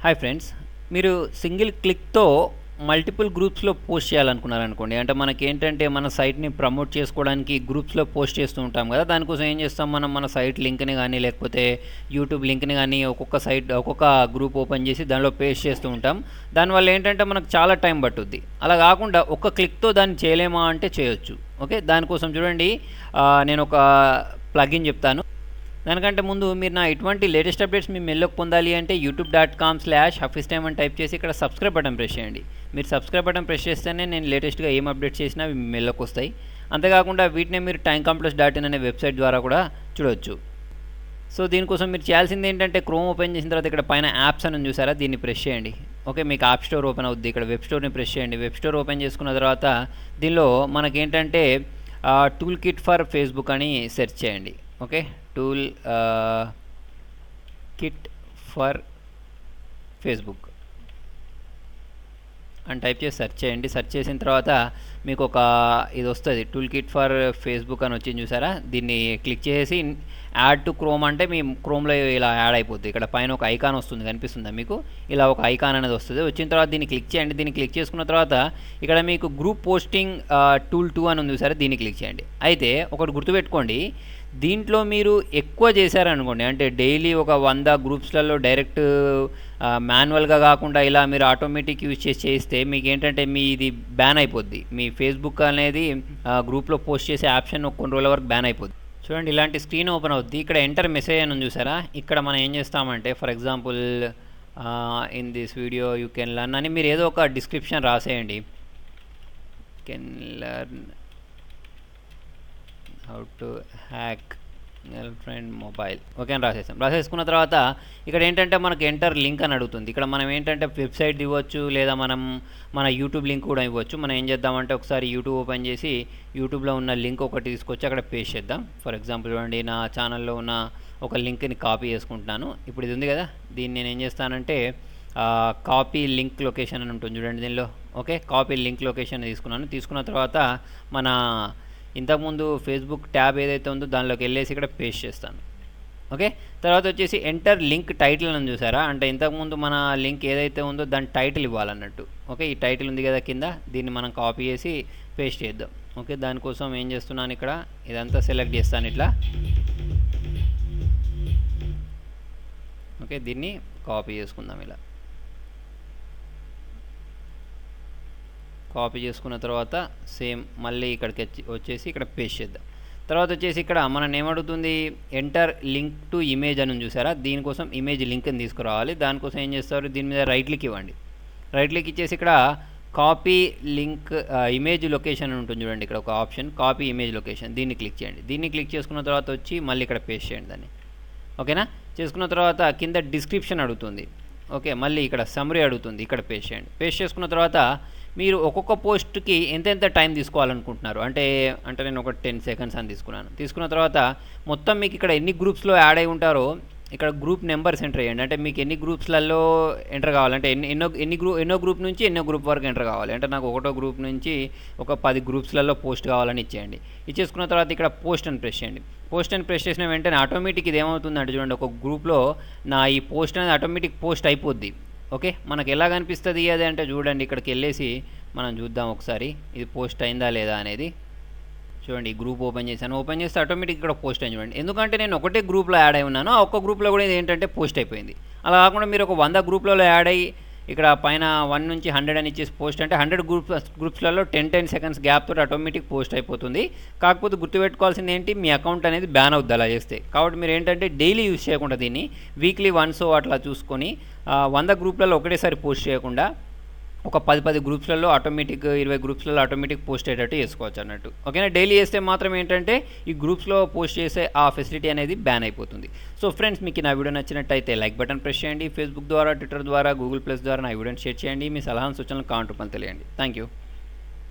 Hi friends, మీరు single క్లిక్తో multiple గ్రూప్స్లో post చేయాలనుకున్నారనుకోండి. అంటే మనకేంటంటే మన సైట్ని ప్రమోట్ చేసుకోవడానికి గ్రూప్స్లో పోస్ట్ చేస్తూ ఉంటాం కదా. దానికోసం ఏం చేస్తాం, మనం మన సైట్ లింక్ని కానీ లేకపోతే యూట్యూబ్ లింక్ని కానీ ఒక్కొక్క గ్రూప్ ఓపెన్ చేసి దానిలో పేస్ట్ చేస్తూ ఉంటాం. దానివల్ల ఏంటంటే మనకు చాలా టైం పట్టుద్ది. అలా కాకుండా ఒక్క క్లిక్తో దాన్ని చేయలేమా అంటే చేయొచ్చు. ఓకే, దానికోసం చూడండి, నేను ఒక ప్లగిన్ చెప్తాను. దానికంటే ముందు మీరు నా ఇటువంటి లేటెస్ట్ అప్డేట్స్ మీ మెయిల్లోకి పొందాలి అంటే youtube.com/hafiztime అని టైప్ చేసి ఇక్కడ సబ్స్క్రైబ్ బటన్ ప్రెస్ చేయండి. మీరు సబ్స్క్రైబ్ బటన్ ప్రెస్ చేస్తేనే నేను లేటెస్ట్గా ఏం అప్డేట్ చేసినా మీ మెయిల్లోకి వస్తాయి. అంతేకాకుండా వీటిని మీరు timecomplexes.in అనే వెబ్సైట్ ద్వారా కూడా చూడవచ్చు. సో దీనికోసం మీరు చేయాల్సింది ఏంటంటే, క్రోమ్ ఓపెన్ చేసిన తర్వాత ఇక్కడ పైన యాప్స్ అని చూసారా, దీన్ని ప్రెస్ చేయండి. ఓకే, మీకు యాప్ స్టోర్ ఓపెన్ అవుద్ది. ఇక్కడ వెబ్ స్టోర్ని ప్రెస్ చేయండి. వెబ్ స్టోర్ ఓపెన్ చేసుకున్న తర్వాత దీనిలో మనకేంటంటే టూల్ కిట్ ఫర్ ఫేస్బుక్ అని సెర్చ్ చేయండి. Okay, tool kit for Facebook అని టైప్ చేసి సెర్చ్ చేయండి. సెర్చ్ చేసిన తర్వాత మీకు ఒక ఇది వస్తుంది, టూల్ కిట్ ఫర్ ఫేస్బుక్ అని వచ్చింది చూసారా. దీన్ని క్లిక్ చేసి యాడ్ టు క్రోమ్ అంటే మీ క్రోమ్లో ఇలా యాడ్ అయిపోతుంది. ఇక్కడ పైన ఒక ఐకాన్ వస్తుంది, కనిపిస్తుందా మీకు? ఇలా ఒక ఐకాన్ అనేది వస్తుంది. వచ్చిన తర్వాత దీన్ని క్లిక్ చేయండి. దీన్ని క్లిక్ చేసుకున్న తర్వాత ఇక్కడ మీకు గ్రూప్ పోస్టింగ్ టూల్ 2 అని ఉంది చూసారా, దీన్ని క్లిక్ చేయండి. అయితే ఒకటి గుర్తుపెట్టుకోండి, దీంట్లో మీరు ఎక్కువ చేశారనుకోండి, అంటే డైలీ ఒక 100 గ్రూప్స్లలో డైరెక్ట్ మాన్యువల్గా కాకుండా ఇలా మీరు ఆటోమేటిక్ యూజ్ చేస్తే మీకు ఏంటంటే మీ ఇది బ్యాన్ అయిపోద్ది. మీ ఫేస్బుక్ అనేది గ్రూప్లో పోస్ట్ చేసే ఆప్షన్ కొన్ని రోజుల వరకు బ్యాన్ అయిపోద్ది. చూడండి, ఇలాంటి స్క్రీన్ ఓపెన్ అవుద్ది. ఇక్కడ ఎంటర్ మెసేజ్ అని చూసారా. ఇక్కడ మనం ఏం చేస్తామంటే, for example in this video you can learn అని మీరు ఏదో ఒక డిస్క్రిప్షన్ రాసేయండి. Can learn how to hack girlfriend mobile. Okay అని రాసేసాం. రాసేసుకున్న తర్వాత ఇక్కడ ఏంటంటే మనకు ఎంటర్ లింక్ అని అడుగుతుంది. ఇక్కడ మనం ఏంటంటే వెబ్సైట్ ఇవ్వచ్చు, లేదా మన యూట్యూబ్ లింక్ కూడా ఇవ్వచ్చు. మనం ఏం చేద్దామంటే ఒకసారి యూట్యూబ్ ఓపెన్ చేసి యూట్యూబ్లో ఉన్న లింక్ ఒకటి తీసుకొచ్చి అక్కడ పేస్ట్ చేద్దాం. ఫర్ ఎగ్జాంపుల్ చూడండి, నా ఛానల్లో ఉన్న ఒక లింక్ని కాపీ చేసుకుంటున్నాను. ఇప్పుడు ఇది ఉంది కదా, దీన్ని నేను ఏం చేస్తానంటే కాపీ లింక్ లొకేషన్ అని ఉంటుంది చూడండి దీనిలో. ఓకే, కాపీ లింక్ లొకేషన్ తీసుకున్నాను. తీసుకున్న తర్వాత మన ఇంతకుముందు ఫేస్బుక్ ట్యాబ్ ఏదైతే ఉందో దానిలోకి వెళ్ళేసి ఇక్కడ పేస్ట్ చేస్తాను. ఓకే, తర్వాత వచ్చేసి ఎంటర్ లింక్ టైటిల్ అని చూసారా, అంటే ఇంతకుముందు మన లింక్ ఏదైతే ఉందో దాని టైటిల్ ఇవ్వాలన్నట్టు. ఓకే, ఈ టైటిల్ ఉంది కదా కింద, దీన్ని మనం కాపీ చేసి పేస్ట్ చేద్దాం. ఓకే, దానికోసం ఏం చేస్తున్నాను, ఇక్కడ ఇదంతా సెలెక్ట్ చేస్తాను ఇట్లా. ఓకే, దీన్ని కాపీ చేసుకుందాం. ఇలా కాపీ చేసుకున్న తర్వాత సేమ్ మళ్ళీ ఇక్కడికి వచ్చేసి ఇక్కడ పేస్ట్ చేద్దాం. తర్వాత వచ్చేసి ఇక్కడ మనం ఏమడుగుతుంది, ఎంటర్ లింక్ టు ఇమేజ్ అని చూసారా. దీనికోసం ఇమేజ్ లింక్ని తీసుకురావాలి. దానికోసం ఏం చేస్తారు, దీని మీద రైట్ క్లిక్ ఇవ్వండి. రైట్ క్లిక్ ఇచ్చేసి ఇక్కడ కాపీ లింక్ ఇమేజ్ లొకేషన్ అని ఉంటుంది చూడండి. ఇక్కడ ఒక ఆప్షన్ కాపీ ఇమేజ్ లొకేషన్, దీన్ని క్లిక్ చేయండి. దీన్ని క్లిక్ చేసుకున్న తర్వాత వచ్చి మళ్ళీ ఇక్కడ పేస్ట్ చేయండి దాన్ని. ఓకేనా, చేసుకున్న తర్వాత కింద డిస్క్రిప్షన్ అడుగుతుంది. ఓకే, మళ్ళీ ఇక్కడ సమ్మరీ అడుగుతుంది, ఇక్కడ పేస్ట్ చేయండి. పేస్ట్ చేసుకున్న తర్వాత మీరు ఒక్కొక్క పోస్ట్కి ఎంత టైం తీసుకోవాలనుకుంటున్నారు అంటే నేను ఒక 10 సెకండ్స్ అని తీసుకున్నాను. తీసుకున్న తర్వాత మొత్తం మీకు ఇక్కడ ఎన్ని గ్రూప్స్లో యాడ్ అయి ఉంటారో ఇక్కడ గ్రూప్ నెంబర్స్ ఎంటర్ చేయండి. అంటే మీకు ఎన్ని గ్రూప్స్లలో ఎంటర్ కావాలంటే ఎన్నో గ్రూప్ నుంచి ఎన్నో గ్రూప్ వరకు ఎంటర్ కావాలి. అంటే నాకు ఒకటో గ్రూప్ నుంచి ఒక 10 గ్రూప్స్లలో పోస్ట్ కావాలని ఇచ్చేయండి. ఇచ్చేసుకున్న తర్వాత ఇక్కడ పోస్ట్ అని ప్రెస్ చేయండి. పోస్ట్ అని ప్రెస్ చేసిన వెంటనే ఆటోమేటిక్ ఇది ఏమవుతుందంటే చూడండి, ఒక గ్రూప్లో నా ఈ పోస్ట్ అనేది ఆటోమేటిక్ పోస్ట్ అయిపోద్ది. ఓకే, మనకు ఎలా కనిపిస్తుంది అది అంటే చూడండి, ఇక్కడికి వెళ్ళేసి మనం చూద్దాం ఒకసారి ఇది పోస్ట్ అయిందా లేదా అనేది. చూడండి, ఈ గ్రూప్ ఓపెన్ చేశాను. ఓపెన్ చేస్తే ఆటోమేటిక్ ఇక్కడ పోస్ట్ అయింది చూడండి. ఎందుకంటే నేను ఒకటే గ్రూప్లో యాడ్ అయి ఉన్నాను, ఆ ఒక్క గ్రూప్లో కూడా ఇది ఏంటంటే పోస్ట్ అయిపోయింది. అలా కాకుండా మీరు ఒక 100 గ్రూప్లలో యాడ్ అయ్యి ఇక్కడ పైన 1 నుంచి 100 అని ఇచ్చేసి పోస్ట్ అంటే 100 గ్రూప్స్లలో 10 సెకండ్స్ గ్యాప్ తోటి ఆటోమేటిక్ పోస్ట్ అయిపోతుంది. కాకపోతే గుర్తుపెట్టుకోవాల్సింది ఏంటి, మీ అకౌంట్ అనేది బ్యాన్ అవుద్ది అలా చేస్తే. కాబట్టి మీరు ఏంటంటే డైలీ యూజ్ చేయకుండా దీన్ని వీక్లీ వన్స్ అట్లా చూసుకొని 100 గ్రూప్లలో ఒకటేసారి పోస్ట్ చేయకుండా ఒక 10 గ్రూప్స్లలో ఆటోమేటిక్ 20 గ్రూప్స్లలో ఆటోమేటిక్ పోస్ట్ అయ్యేటట్టు చేసుకోవచ్చు అన్నట్టు. ఓకేనా, డైలీ చేస్తే మాత్రం ఏంటంటే ఈ గ్రూప్స్లో పోస్ట్ చేసే ఆ ఫెసిలిటీ అనేది బ్యాన్ అయిపోతుంది. సో ఫ్రెండ్స్, మీకు నా వీడియో నచ్చినట్టయితే లైక్ బటన్ ప్రెస్ చేయండి. ఫేస్బుక్ ద్వారా, ట్విట్టర్ ద్వారా, గూగుల్ ప్లస్ ద్వారా నా వీడియోని షేర్ చేయండి. మీ సలహా సూచనలు కామెంట్ రూపంలో తెలియండి. Thank you.